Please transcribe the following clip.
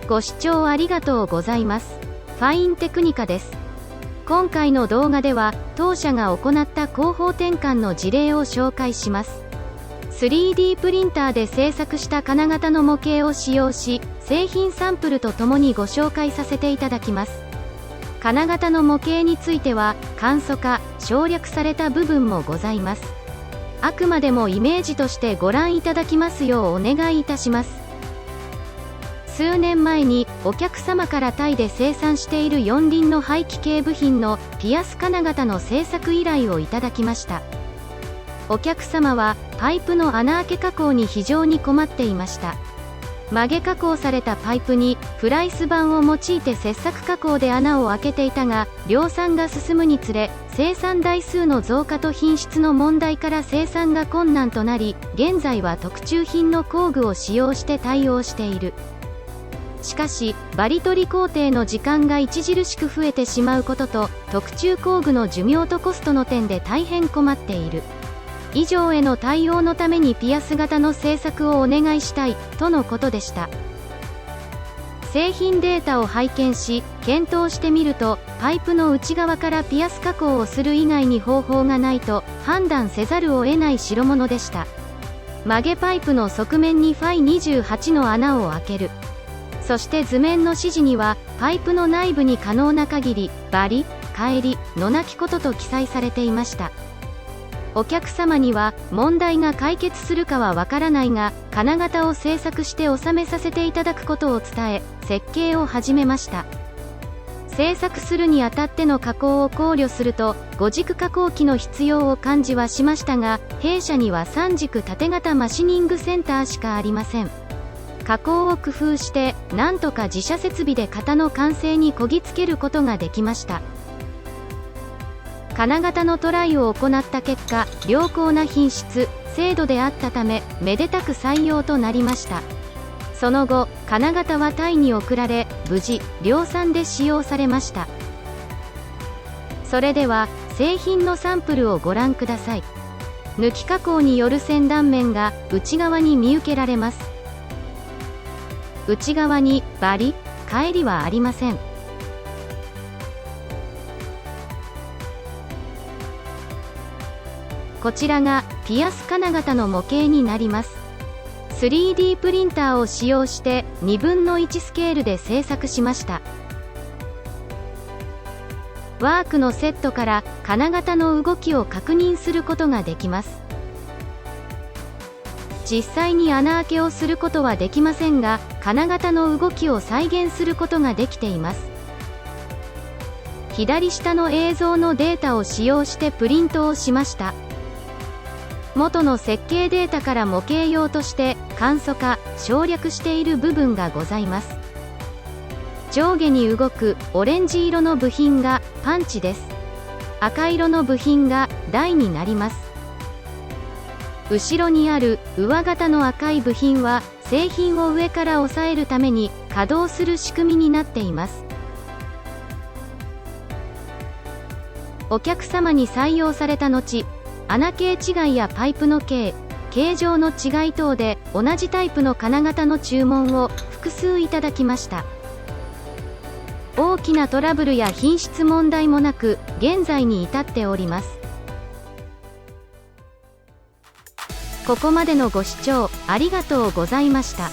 ご視聴ありがとうございます。ファインテクニカです。今回の動画では、当社が行った工法転換の事例を紹介します。3D プリンターで製作した金型の模型を使用し、製品サンプルとともにご紹介させていただきます。金型の模型については、簡素化、省略された部分もございます。あくまでもイメージとしてご覧いただきますようお願いいたします。数年前にお客様からタイで生産している四輪の排気系部品のピアス金型の製作依頼をいただきました。お客様はパイプの穴開け加工に非常に困っていました。曲げ加工されたパイプにフライス板を用いて切削加工で穴を開けていたが、量産が進むにつれ生産台数の増加と品質の問題から生産が困難となり、現在は特注品の工具を使用して対応している。しかしバリ取り工程の時間が著しく増えてしまうことと、特注工具の寿命とコストの点で大変困っている。以上への対応のためにピアス型の製作をお願いしたいとのことでした。製品データを拝見し検討してみると、パイプの内側からピアス加工をする以外に方法がないと判断せざるを得ない代物でした。曲げパイプの側面にファイ28の穴を開ける。そして図面の指示にはパイプの内部に可能な限りバリ、返りのなきことと記載されていました。お客様には問題が解決するかはわからないが、金型を製作して納めさせていただくことを伝え、設計を始めました。製作するにあたっての加工を考慮すると、5軸加工機の必要を感じはしましたが、弊社には3軸縦型マシニングセンターしかありません。加工を工夫して、なんとか自社設備で型の完成にこぎつけることができました。金型のトライを行った結果、良好な品質、精度であったため、めでたく採用となりました。その後、金型はタイに送られ、無事、量産で使用されました。それでは、製品のサンプルをご覧ください。抜き加工による先断面が内側に見受けられます。内側にバリ、返りはありません。こちらがピアス金型の模型になります。3D プリンターを使用して1/2の1スケールで製作しました。ワークのセットから金型の動きを確認することができます。実際に穴開けをすることはできませんが、金型の動きを再現することができています。左下の映像のデータを使用してプリントをしました。元の設計データから模型用として簡素化、省略している部分がございます。上下に動くオレンジ色の部品がパンチです。赤色の部品が台になります。後ろにある上型の赤い部品は製品を上から押さえるために稼働する仕組みになっています。お客様に採用された後、穴形違いやパイプの形状の違い等で同じタイプの金型の注文を複数いただきました。大きなトラブルや品質問題もなく、現在に至っております。ここまでのご視聴ありがとうございました。